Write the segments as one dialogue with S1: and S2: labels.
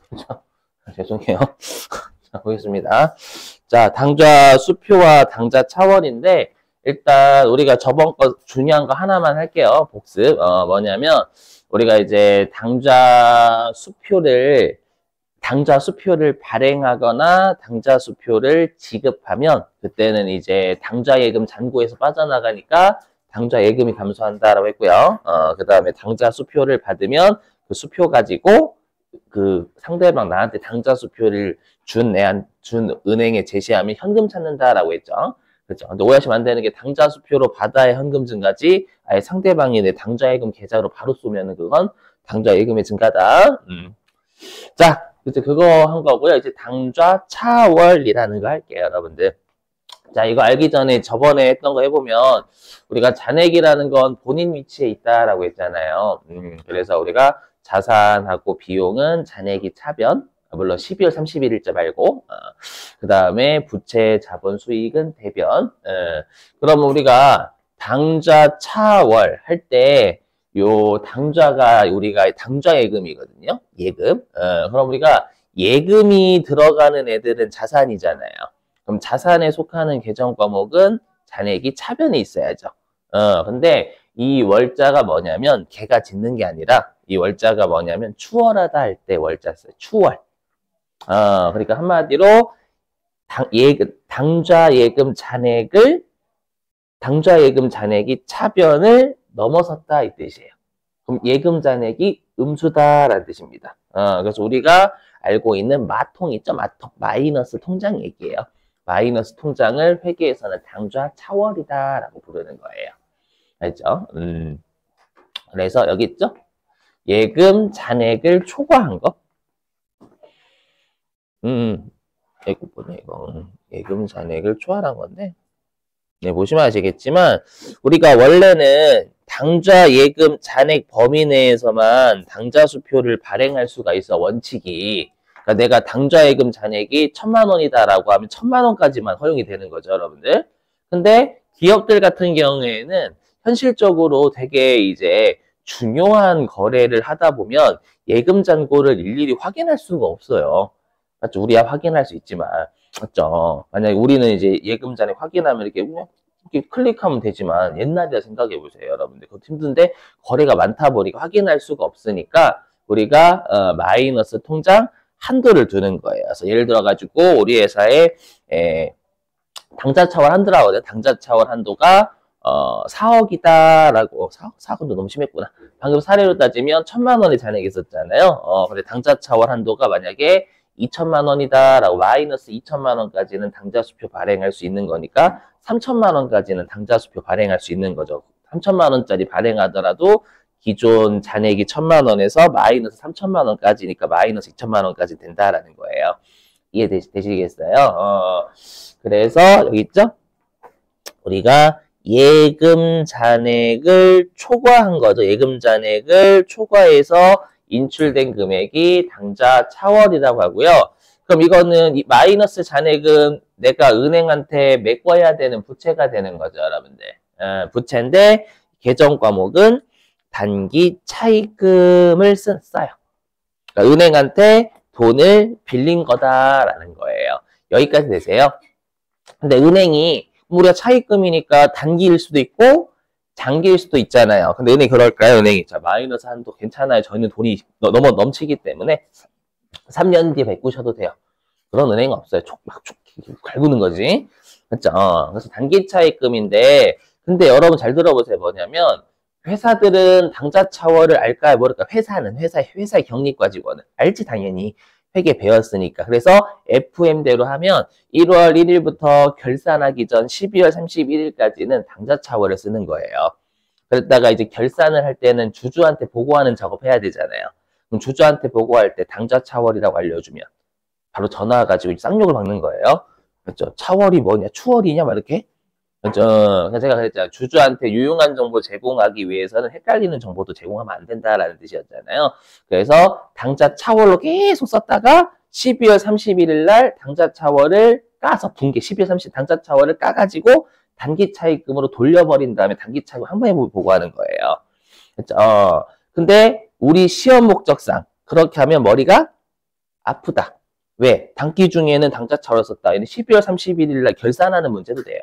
S1: 그죠? 죄송해요. 자, 보겠습니다. 자, 당좌 수표와 당좌 차월인데, 일단 우리가 저번 거 중요한 거 하나만 할게요. 복습. 뭐냐면, 우리가 이제 당좌 수표를 발행하거나 당좌 수표를 지급하면, 그때는 이제 당좌 예금 잔고에서 빠져나가니까 당좌 예금이 감소한다라고 했고요. 그 다음에 당좌 수표를 받으면 그 수표 가지고 그 상대방 나한테 당좌 수표를 준 은행에 제시하면 현금 찾는다라고 했죠. 그렇죠. 근데 오해하시면 안 되는 게 당좌 수표로 받아야 현금 증가지, 아예 상대방이 내 당좌 예금 계좌로 바로 쏘면은 그건 당좌 예금의 증가다. 자, 이제 그거 한 거고요. 이제 당좌 차월이라는 거 할게요, 여러분들. 자, 이거 알기 전에 저번에 했던 거 해보면 우리가 잔액이라는 건 본인 위치에 있다라고 했잖아요. 그래서 우리가 자산하고 비용은 잔액이 차변, 물론 12월 31일자 말고, 그 다음에 부채 자본 수익은 대변. 그러면 우리가 당좌 차월 할 때 요 당좌가 우리가 당좌 예금이거든요. 예금. 그럼 우리가 예금이 들어가는 애들은 자산이잖아요. 그럼 자산에 속하는 계정 과목은 잔액이 차변에 있어야죠. 근데 이 월자가 뭐냐면 걔가 짓는 게 아니라 이 월자가 뭐냐면 추월하다 할 때 월자 써요. 추월. 그러니까 한마디로 당좌 예금 잔액이 차변을 넘어섰다 이 뜻이에요. 그럼 예금 잔액이 음수다라는 뜻입니다. 그래서 우리가 알고 있는 마통 있죠? 마통. 마이너스 통장 얘기예요. 마이너스 통장을 회계에서는 당좌 차월이다라고 부르는 거예요. 알죠? 그래서 여기 있죠? 예금 잔액을 초과한 거. 이거 뭐냐, 이거. 예금 잔액을 초과한 건데. 네, 보시면 아시겠지만, 우리가 원래는 당좌 예금 잔액 범위 내에서만 당좌 수표를 발행할 수가 있어, 원칙이. 그러니까 내가 당좌 예금 잔액이 1,000만 원이다라고 하면 1,000만 원까지만 허용이 되는 거죠, 여러분들. 근데 기업들 같은 경우에는 현실적으로 되게 이제 중요한 거래를 하다 보면 예금 잔고를 일일이 확인할 수가 없어요. 맞죠? 우리야 확인할 수 있지만. 맞죠? 만약에 우리는 이제 예금 잔액 확인하면 이렇게 클릭하면 되지만 옛날이라 생각해 보세요, 여러분들. 그거 힘든데 거래가 많다 보니까 확인할 수가 없으니까 우리가 마이너스 통장 한도를 두는 거예요. 그래서 예를 들어 가지고 우리 회사에 당좌 차월 한도라고 하거든요. 당좌 차월 한도가 4억이다라고 4억도 너무 심했구나. 방금 사례로 따지면 1,000만 원의 잔액이 있었잖아요. 근데 당좌 차월 한도가 만약에 2,000만 원이다라고 마이너스 2,000만 원까지는 당좌 수표 발행할 수 있는 거니까 3,000만 원까지는 당좌 수표 발행할 수 있는 거죠. 3,000만 원짜리 발행하더라도 기존 잔액이 1,000만 원에서 마이너스 3,000만 원까지니까 마이너스 2,000만 원까지 된다라는 거예요. 이해되시겠어요? 그래서 여기 있죠? 우리가 예금 잔액을 초과한 거죠. 예금 잔액을 초과해서 인출된 금액이 당좌 차월이라고 하고요. 그럼 이거는 이 마이너스 잔액은 내가 은행한테 메꿔야 되는 부채가 되는 거죠, 여러분들. 부채인데 계정 과목은 단기 차입금을 써요. 그러니까 은행한테 돈을 빌린 거다라는 거예요. 여기까지 되세요. 근데 은행이 우리가 차입금이니까 단기일 수도 있고 장기일 수도 있잖아요. 근데 은행이 그럴까요? 은행이 자 마이너스 한도 괜찮아요. 저희는 돈이 너무 넘치기 때문에 3년 뒤에 바꾸셔도 돼요. 그런 은행은 없어요. 막 갈구는 거지. 맞죠? 그래서 단기 차입금인데 근데 여러분 잘 들어보세요. 뭐냐면 회사들은 당좌 차월을 알까요? 모를까? 회사의 경리과 직원은 알지 당연히. 회계 배웠으니까. 그래서 FM대로 하면 1월 1일부터 결산하기 전 12월 31일까지는 당좌 차월을 쓰는 거예요. 그러다가 이제 결산을 할 때는 주주한테 보고하는 작업해야 되잖아요. 그럼 주주한테 보고할 때 당좌 차월이라고 알려주면 바로 전화 와가지고 쌍욕을 박는 거예요. 그렇죠? 차월이 뭐냐? 추월이냐? 막 이렇게. 그렇죠? 제가 그랬잖아요. 주주한테 유용한 정보 제공하기 위해서는 헷갈리는 정보도 제공하면 안 된다라는 뜻이었잖아요. 그래서 당좌 차월로 계속 썼다가 12월 31일 날 당좌 차월을 까서 분개 12월 30일 당좌 차월을 까가지고 단기 차입금으로 돌려버린 다음에 단기 차입금 한 번에 보고하는 거예요. 그렇죠? 근데 우리 시험 목적상 그렇게 하면 머리가 아프다. 왜? 단기 중에는 당좌차로 썼다. 12월 31일 날 결산하는 문제도 돼요.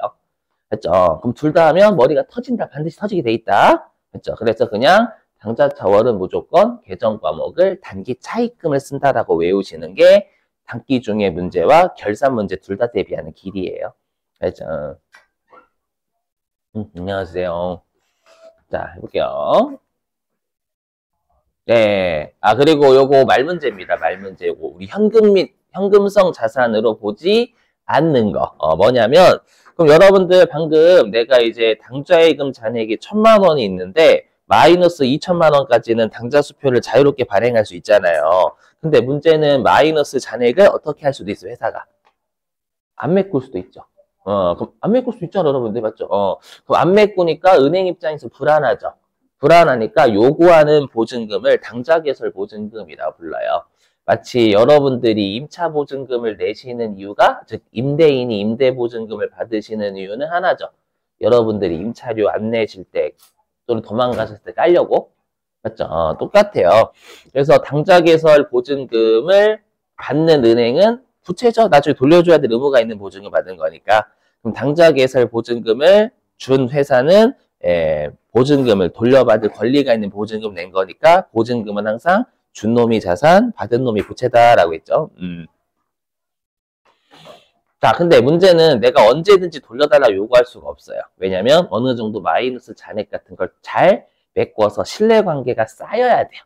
S1: 됐죠? 그럼 둘 다 하면 머리가 터진다. 반드시 터지게 돼 있다. 됐죠? 그래서 그냥 당좌차월은 무조건 계정 과목을 단기 차입금을 쓴다라고 외우시는 게 단기 중에 문제와 결산 문제 둘 다 대비하는 길이에요. 됐죠? 안녕하세요. 자, 해볼게요. 네. 아, 그리고 요거 말 문제입니다. 말 문제. 요거 우리 현금 및 현금성 자산으로 보지 않는 거. 뭐냐면, 그럼 여러분들 방금 내가 이제 당좌예금 잔액이 1,000만 원이 있는데, 마이너스 2천만 원까지는 당좌 수표를 자유롭게 발행할 수 있잖아요. 근데 문제는 마이너스 잔액을 어떻게 할 수도 있어요, 회사가. 안 메꿀 수도 있죠. 그럼 안 메꿀 수 있잖아, 여러분들. 맞죠? 그럼 안 메꾸니까 은행 입장에서 불안하죠. 불안하니까 요구하는 보증금을 당좌개설 보증금이라고 불러요. 마치 여러분들이 임차 보증금을 내시는 이유가, 즉 임대인이 임대 보증금을 받으시는 이유는 하나죠. 여러분들이 임차료 안 내실 때 또는 도망가셨을 때 깔려고. 맞죠? 똑같아요. 그래서 당좌개설 보증금을 받는 은행은 부채죠. 나중에 돌려줘야 될 의무가 있는 보증금 받은 거니까. 그럼 당좌개설 보증금을 준 회사는 보증금을 돌려받을 권리가 있는 보증금 낸 거니까 보증금은 항상 준 놈이 자산, 받은 놈이 부채다라고 했죠. 자, 근데 문제는 내가 언제든지 돌려달라고 요구할 수가 없어요. 왜냐면 어느 정도 마이너스 잔액 같은 걸 잘 메꿔서 신뢰관계가 쌓여야 돼요.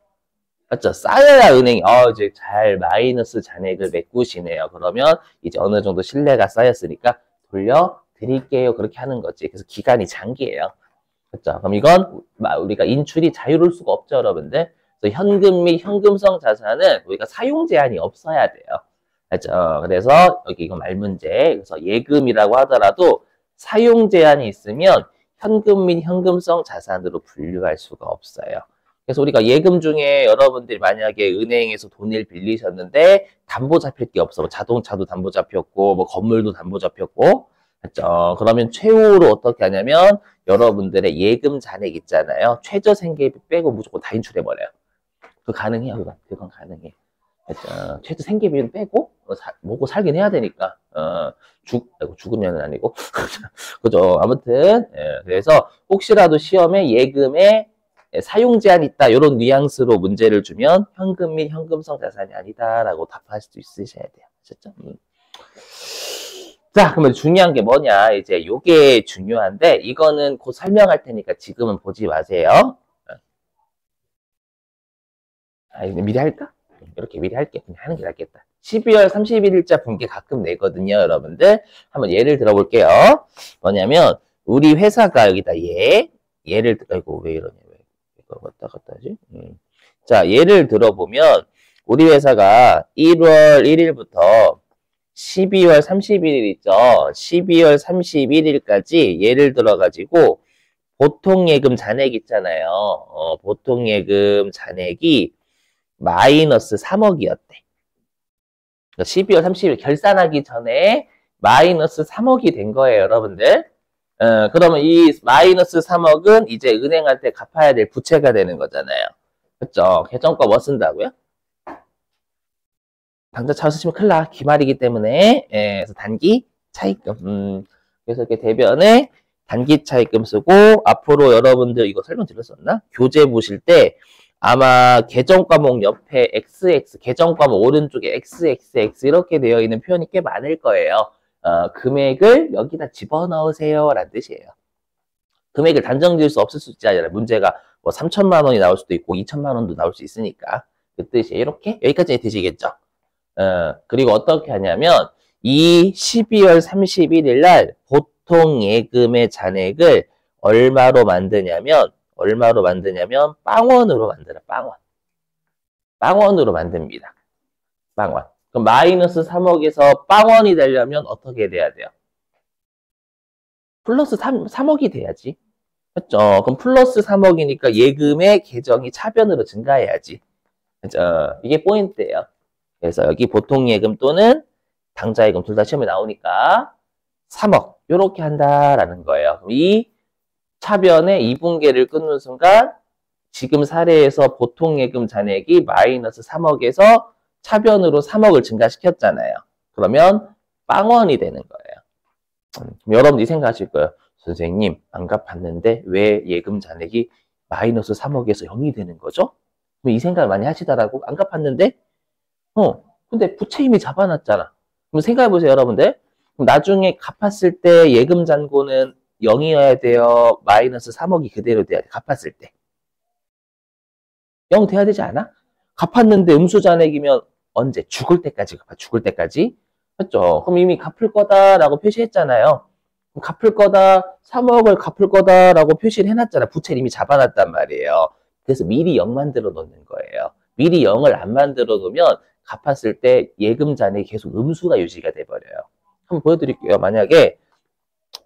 S1: 맞죠? 쌓여야 은행이 이제 잘 마이너스 잔액을 메꾸시네요. 그러면 이제 어느 정도 신뢰가 쌓였으니까 돌려드릴게요. 그렇게 하는 거지. 그래서 기간이 장기예요. 그렇죠? 그럼 이건 우리가 인출이 자유로울 수가 없죠, 여러분들. 그래서 현금 및 현금성 자산은 우리가 사용 제한이 없어야 돼요. 그렇죠? 그래서 여기 이거 말 문제. 그래서 예금이라고 하더라도 사용 제한이 있으면 현금 및 현금성 자산으로 분류할 수가 없어요. 그래서 우리가 예금 중에 여러분들이 만약에 은행에서 돈을 빌리셨는데 담보 잡힐 게 없어. 뭐 자동차도 담보 잡혔고, 뭐 건물도 담보 잡혔고, 그렇죠? 그러면 최후로 어떻게 하냐면 여러분들의 예금 잔액 있잖아요. 최저 생계비 빼고 무조건 다 인출해버려요. 그거 가능해요. 그건 가능해. 그렇죠? 최저 생계비는 빼고 먹고 살긴 해야 되니까 죽으면은 아니고 그죠? 아무튼 그래서 혹시라도 시험에 예금에 사용 제한 있다 이런 뉘앙스로 문제를 주면 현금 및 현금성 자산이 아니다라고 답할 수도 있으셔야 돼요. 아셨죠? 자, 그러면 중요한 게 뭐냐? 이제 요게 중요한데 이거는 곧 설명할 테니까 지금은 보지 마세요. 미리 할까? 이렇게 미리 할게. 그냥 하는 게 낫겠다. 12월 31일자 분께 가끔 내거든요, 여러분들. 한번 예를 들어볼게요. 뭐냐면 우리 회사가 여기다 예를 들어 이거 왜 이러냐? 왜 이거 갔다 하지? 자, 예를 들어보면 우리 회사가 1월 1일부터 12월 31일 있죠. 12월 31일까지 예를 들어가지고 보통예금 잔액 있잖아요. 보통예금 잔액이 마이너스 3억이었대. 12월 30일 결산하기 전에 마이너스 3억이 된 거예요, 여러분들. 그러면 이 마이너스 3억은 이제 은행한테 갚아야 될 부채가 되는 거잖아요. 그렇죠? 계정과 뭐 쓴다고요? 당장 차 쓰시면 큰일 나. 기말이기 때문에. 그래서 단기 차입금. 그래서 이렇게 대변에 단기 차입금 쓰고 앞으로 여러분들 이거 설명드렸었나? 교재 보실 때 아마 계정 과목 옆에 XX, 계정 과목 오른쪽에 XXX 이렇게 되어 있는 표현이 꽤 많을 거예요. 금액을 여기다 집어넣으세요 라는 뜻이에요. 금액을 단정 지을 수 없을 수 있잖아요. 문제가 뭐 3천만 원이 나올 수도 있고 2천만 원도 나올 수 있으니까 그 뜻이에요. 이렇게 여기까지 되시겠죠? 그리고 어떻게 하냐면 이 12월 31일 날 보통 예금의 잔액을 얼마로 만드냐면 빵원으로 만들어. 빵원으로 만듭니다. 빵원. 그럼 마이너스 3억에서 빵원이 되려면 어떻게 돼야 돼요? 플러스 3억이 돼야지. 그렇죠? 그럼 플러스 3억이니까 예금의 계정이 차변으로 증가해야지. 그렇죠? 이게 포인트예요. 그래서 여기 보통 예금 또는 당좌 예금 둘 다 시험에 나오니까 3억 이렇게 한다라는 거예요. 이 차변의 이분계를 끊는 순간 지금 사례에서 보통 예금 잔액이 마이너스 3억에서 차변으로 3억을 증가시켰잖아요. 그러면 빵원이 되는 거예요. 여러분들이 생각하실 거예요. 선생님, 안 갚았는데 왜 예금 잔액이 마이너스 3억에서 0이 되는 거죠? 이 생각을 많이 하시더라고. 안 갚았는데? 근데 부채 이미 잡아놨잖아. 그럼 생각해보세요, 여러분들. 그럼 나중에 갚았을 때 예금 잔고는 0이어야 돼요? 마이너스 3억이 그대로 돼야 돼? 갚았을 때. 0 돼야 되지 않아? 갚았는데 음수잔액이면 언제? 죽을 때까지 갚아. 죽을 때까지. 맞죠? 그럼 이미 갚을 거다라고 표시했잖아요. 그럼 갚을 거다, 3억을 갚을 거다라고 표시를 해놨잖아. 부채를 이미 잡아놨단 말이에요. 그래서 미리 0 만들어 놓는 거예요. 미리 0을 안 만들어 놓으면 갚았을 때 예금 잔액이 계속 음수가 유지가 돼버려요. 한번 보여드릴게요. 만약에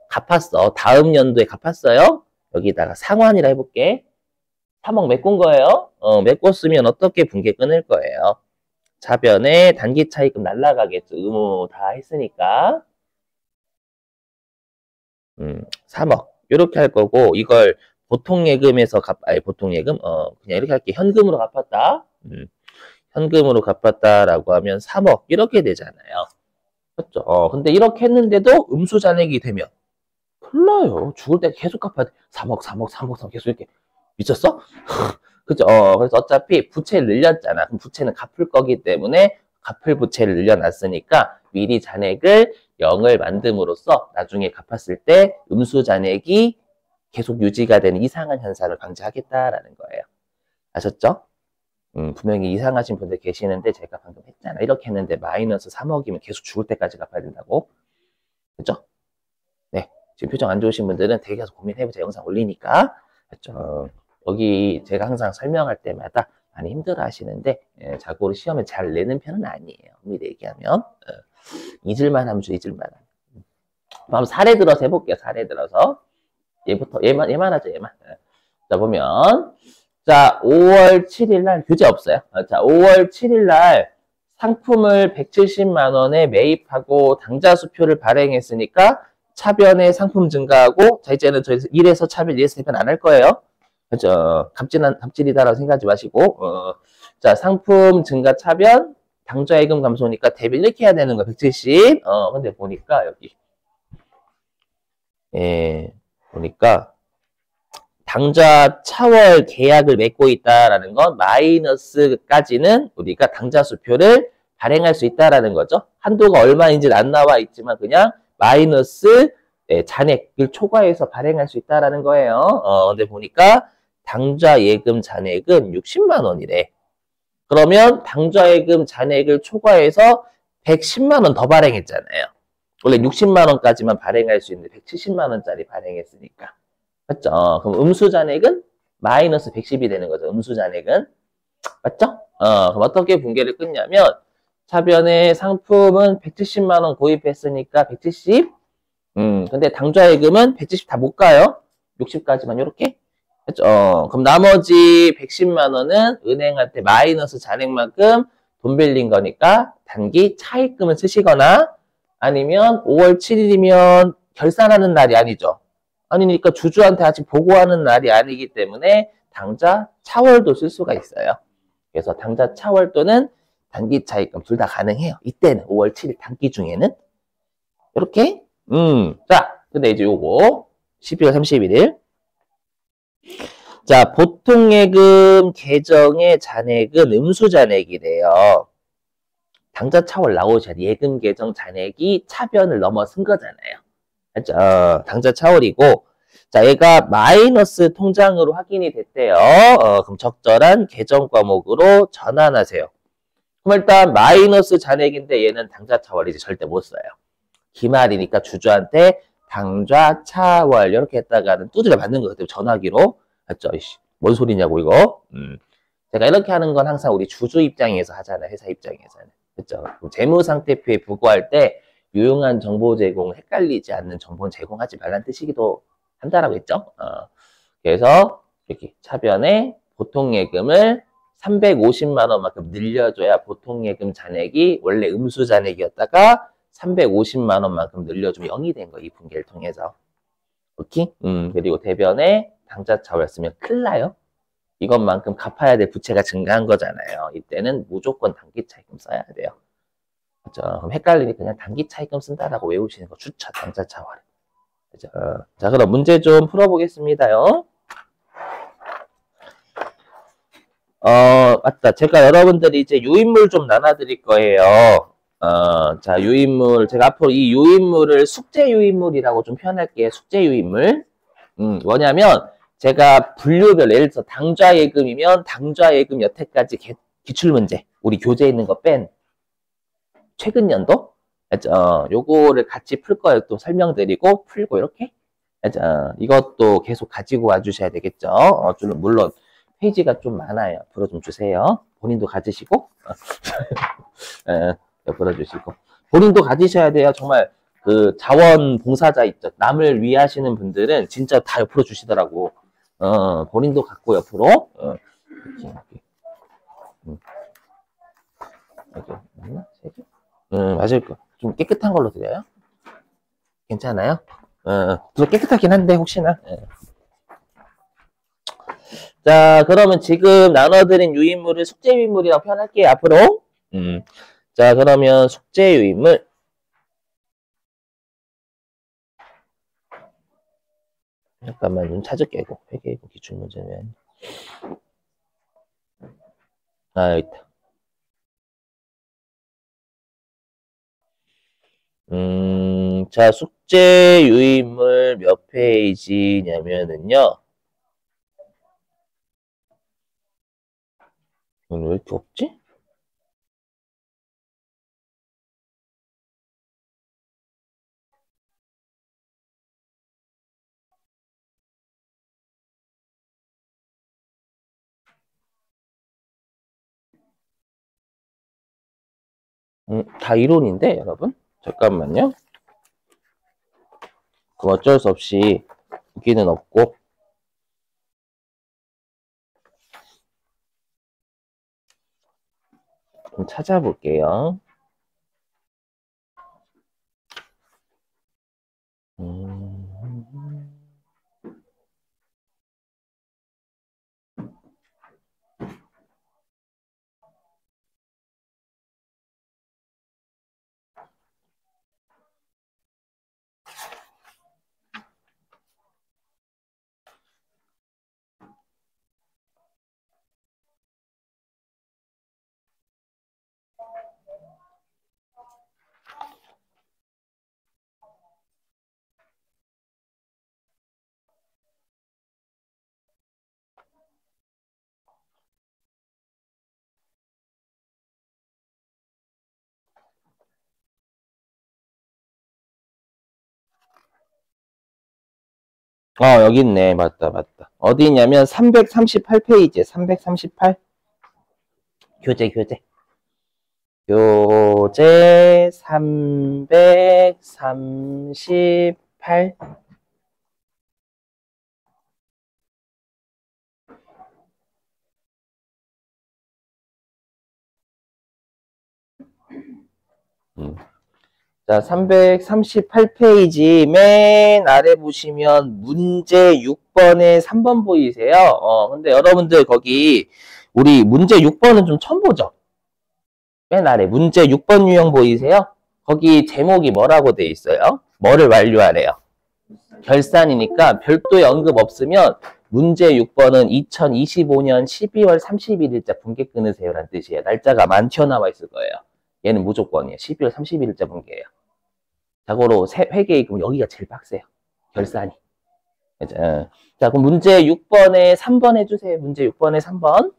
S1: 갚았어. 다음 연도에 갚았어요. 여기다가 상환이라 해볼게. 3억 메꾼 거예요. 메꿨으면 어떻게 분계 끊을 거예요? 차변에 단기 차익금 날라가겠죠. 의무 다 했으니까. 3억. 이렇게 할 거고, 이걸 보통 예금에서 보통 예금? 그냥 이렇게 할게. 현금으로 갚았다. 현금으로 갚았다라고 하면 3억. 이렇게 되잖아요. 그렇죠? 근데 이렇게 했는데도 음수잔액이 되면 큰일 나요. 죽을 때 계속 갚아야 돼. 3억, 3억, 3억, 3억 계속 이렇게. 미쳤어? 그죠? 그래서 어차피 부채를 늘렸잖아. 그럼 부채는 갚을 거기 때문에 갚을 부채를 늘려놨으니까 미리 잔액을 0을 만듦으로써 나중에 갚았을 때 음수 잔액이 계속 유지가 되는 이상한 현상을 방지하겠다라는 거예요. 아셨죠? 분명히 이상하신 분들 계시는데 제가 방금 했잖아. 이렇게 했는데 마이너스 3억이면 계속 죽을 때까지 갚아야 된다고. 그죠? 네. 지금 표정 안 좋으신 분들은 되게 계속 고민해보자. 영상 올리니까. 그죠? 여기 제가 항상 설명할 때마다 많이 힘들어 하시는데 자고로 시험에 잘 내는 편은 아니에요. 미리 얘기하면 잊을만 하면 잊을만 하면. 한번 사례 들어서 해볼게요. 사례 들어서 얘만 하죠. 얘만. 자 보면 자 5월 7일 날 교재 없어요. 자 5월 7일 날 상품을 170만 원에 매입하고 당좌 수표를 발행했으니까 차변에 상품 증가하고 자 이제는 저희 1에서 차변 2에서 대변 안 할 거예요. 그죠. 갑질이다라고 생각하지 마시고, 자, 상품 증가 차변, 당좌예금 감소니까 대변 이렇게 해야 되는 거야, 170. 근데 보니까, 여기. 보니까, 당좌 차월 계약을 맺고 있다라는 건 마이너스까지는 우리가 당좌 수표를 발행할 수 있다라는 거죠. 한도가 얼마인지는 안 나와 있지만 그냥 마이너스 잔액을 초과해서 발행할 수 있다라는 거예요. 근데 보니까 당좌 예금 잔액은 60만 원이래. 그러면 당좌 예금 잔액을 초과해서 110만 원 더 발행했잖아요. 원래 60만 원까지만 발행할 수 있는데 170만 원짜리 발행했으니까. 맞죠? 그럼 음수 잔액은 마이너스 110이 되는 거죠. 음수 잔액은. 맞죠? 그럼 어떻게 분계를 끊냐면 차변의 상품은 170만 원 고입했으니까 170. 근데 당좌 예금은 170 다 못 가요. 60까지만 이렇게. 그렇죠? 그럼 나머지 110만 원은 은행한테 마이너스 잔액만큼 돈 빌린 거니까 단기 차입금을 쓰시거나 아니면 5월 7일이면 결산하는 날이 아니죠. 아니니까 주주한테 아직 보고하는 날이 아니기 때문에 당좌 차월도 쓸 수가 있어요. 그래서 당좌 차월 또는 단기 차입금 둘 다 가능해요. 이때는 5월 7일 단기 중에는 이렇게 자 근데 이제 요거 12월 31일 자, 보통예금 계정의 잔액은 음수잔액이래요. 당좌 차월 나오셔야 예금 계정 잔액이 차변을 넘어선 거잖아요. 그렇죠? 당좌 차월이고 자, 얘가 마이너스 통장으로 확인이 됐대요. 그럼 적절한 계정 과목으로 전환하세요. 그럼 일단 마이너스 잔액인데 얘는 당좌 차월이지 절대 못 써요. 기말이니까 주주한테 당좌 차월 이렇게 했다가는 두드려 맞는 것 같아요. 전화기로. 맞죠? 뭔 소리냐고 이거. 제가 이렇게 하는 건 항상 우리 주주 입장에서 하잖아요. 회사 입장에서는. 그렇죠? 재무상태표에 부고할 때 유용한 정보 제공, 헷갈리지 않는 정보는 제공하지 말라는 뜻이기도 한다라고 했죠. 그래서 이렇게 차변에 보통예금을 350만 원만큼 늘려줘야 보통예금 잔액이 원래 음수 잔액이었다가 350만 원만큼 늘려주면 0이 된 거예요. 이 분계를 통해서. 오케이? 그리고 대변에 당좌 차월였으면 큰일 나요. 이것만큼 갚아야 될 부채가 증가한 거잖아요. 이때는 무조건 단기 차익금 써야 돼요. 그죠? 그럼 헷갈리니 그냥 단기 차익금 쓴다라고 외우시는 거 추천, 양자차 활용. 그죠? 자, 그럼 문제 좀 풀어보겠습니다요. 맞다. 제가 여러분들이 이제 유인물 좀 나눠드릴 거예요. 자, 유인물. 제가 앞으로 이 유인물을 숙제 유인물이라고 좀 표현할게요. 숙제 유인물. 뭐냐면, 제가 분류별, 예를 들어서 당좌예금이면 당좌예금 여태까지 기출문제. 우리 교재에 있는 거 뺀 최근 연도? 요거를 같이 풀 거예요. 또 설명드리고, 풀고, 이렇게. 이것도 계속 가지고 와주셔야 되겠죠. 물론, 페이지가 좀 많아요. 앞으로 좀 주세요. 본인도 가지시고, 옆으로 주시고. 본인도 가지셔야 돼요. 정말, 그, 자원봉사자 있죠. 남을 위하시는 분들은 진짜 다 옆으로 주시더라고. 본인도 갖고 옆으로, 이렇게. 여기, 맞나? 세 개? 맞을 거. 좀 깨끗한 걸로 드려요? 괜찮아요? 좀 깨끗하긴 한데, 혹시나. 자, 그러면 지금 나눠드린 유인물을 숙제 유인물이라고 표현할게요, 앞으로. 자, 그러면 숙제 유인물. 잠깐만, 좀 찾을게요. 회계이고 기출문제면. 여기 있다. 자, 숙제 유인물 몇 페이지냐면은요. 오늘 왜 이렇게 없지? 다 이론인데, 여러분? 잠깐만요. 그럼 어쩔 수 없이 여기는 없고. 좀 찾아볼게요. 여기 있네. 맞다, 맞다. 어디 있냐면 338페이지에 338. 교재. 교재 338. 자, 338페이지 맨 아래 보시면 문제 6번에 3번 보이세요? 근데 여러분들 거기 우리 문제 6번은 좀 처음 보죠? 맨 아래 문제 6번 유형 보이세요? 거기 제목이 뭐라고 돼 있어요? 뭐를 완료하래요? 결산이니까 별도의 언급 없으면 문제 6번은 2025년 12월 31일자 분계 끊으세요라는 뜻이에요. 날짜가 만 튀어나와 있을 거예요. 얘는 무조건이에요. 12월 31일자 분계예요. 자고로 회계이금 여기가 제일 빡세요. 결산이. 자, 그럼 문제 6번에 3번 해주세요. 문제 6번에 3번.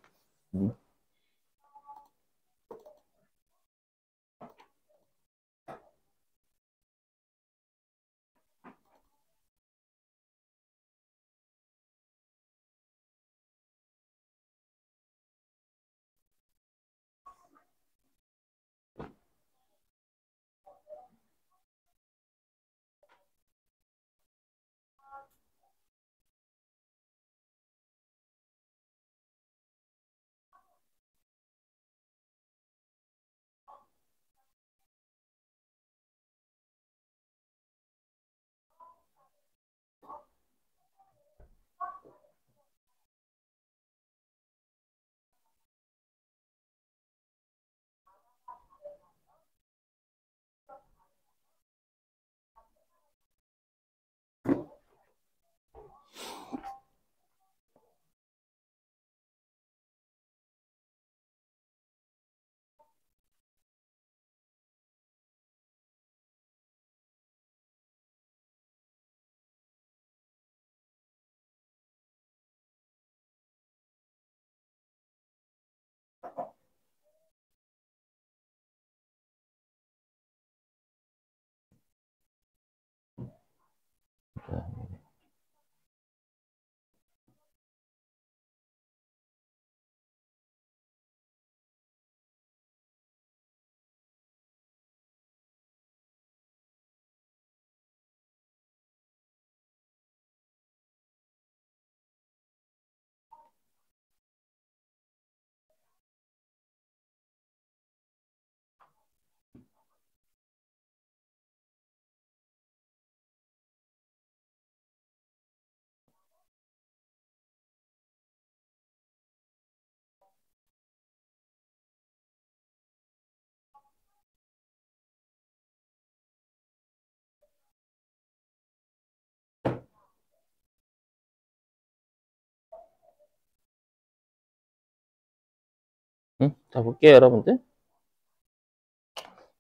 S1: 자, 볼게요, 여러분들.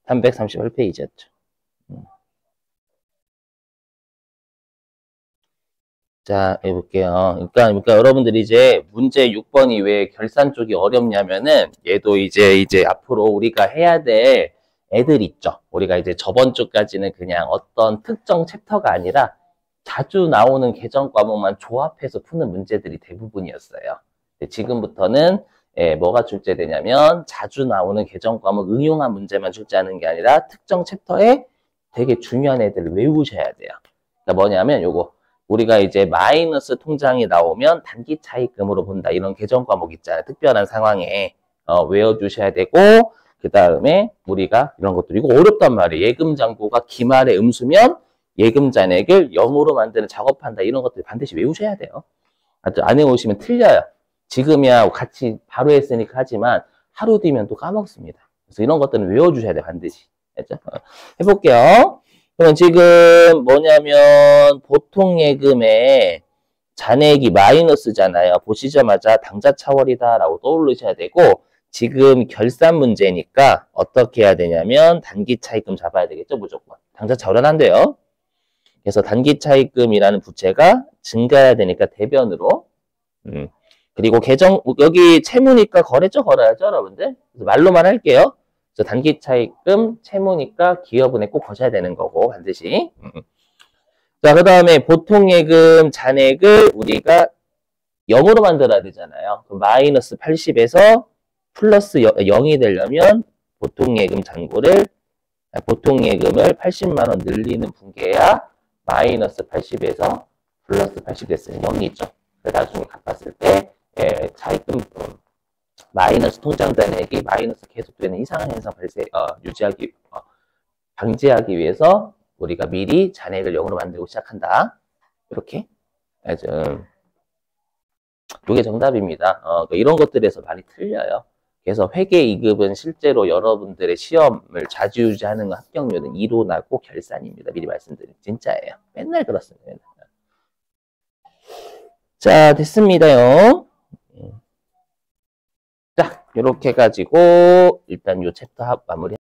S1: 338페이지였죠. 자, 해볼게요. 그러니까 여러분들이 이제 문제 6번이 왜 결산 쪽이 어렵냐면은 얘도 이제 앞으로 우리가 해야 될 애들 있죠. 우리가 이제 저번 주까지는 그냥 어떤 특정 챕터가 아니라 자주 나오는 계정 과목만 조합해서 푸는 문제들이 대부분이었어요. 지금부터는 뭐가 출제되냐면 자주 나오는 계정 과목 응용한 문제만 출제하는 게 아니라 특정 챕터에 되게 중요한 애들을 외우셔야 돼요. 그러니까 뭐냐면 요거 우리가 이제 마이너스 통장이 나오면 단기 차입금으로 본다. 이런 계정 과목 있잖아요. 특별한 상황에 외워주셔야 되고 그 다음에 우리가 이런 것들 이거 어렵단 말이에요. 예금 잔고가 기말의 음수면 예금 잔액을 0으로 만드는 작업한다. 이런 것들 반드시 외우셔야 돼요. 안 외우시면 틀려요. 지금이야 같이 바로 했으니까 하지만 하루 뒤면 또 까먹습니다. 그래서 이런 것들은 외워주셔야 돼요. 반드시. 알죠? 해볼게요. 그럼 지금 뭐냐면 보통 예금의 잔액이 마이너스잖아요. 보시자마자 당좌 차월이다 라고 떠올리셔야 되고 지금 결산 문제니까 어떻게 해야 되냐면 단기 차입금 잡아야 되겠죠. 무조건. 당좌 차월은 안 돼요. 그래서 단기 차입금이라는 부채가 증가해야 되니까 대변으로 그리고 여기 채무니까 거래죠. 걸어야죠. 여러분들. 그래서 말로만 할게요. 그래서 단기 차입금, 채무니까 기여분에 꼭 거셔야 되는 거고 반드시. 자, 그 다음에 보통 예금 잔액을 우리가 0으로 만들어야 되잖아요. 그럼 마이너스 80에서 플러스 0이 되려면 보통 예금을 80만 원 늘리는 분계야 마이너스 80에서 플러스 80 됐으면 0이죠. 나중에 갚았을 때 차입금 마이너스 통장 잔액이 마이너스 계속되는 이상한 현상 방지하기 위해서 우리가 미리 잔액을 0으로 만들고 시작한다. 이렇게. 이게 정답입니다. 이런 것들에서 많이 틀려요. 그래서 회계 2급은 실제로 여러분들의 시험을 좌지우지하는 합격률은 이론하고 결산입니다. 미리 말씀드린 진짜예요. 맨날 그렇습니다. 맨날. 자, 됐습니다요. 자, 이렇게 해가지고 일단 이 챕터 마무리.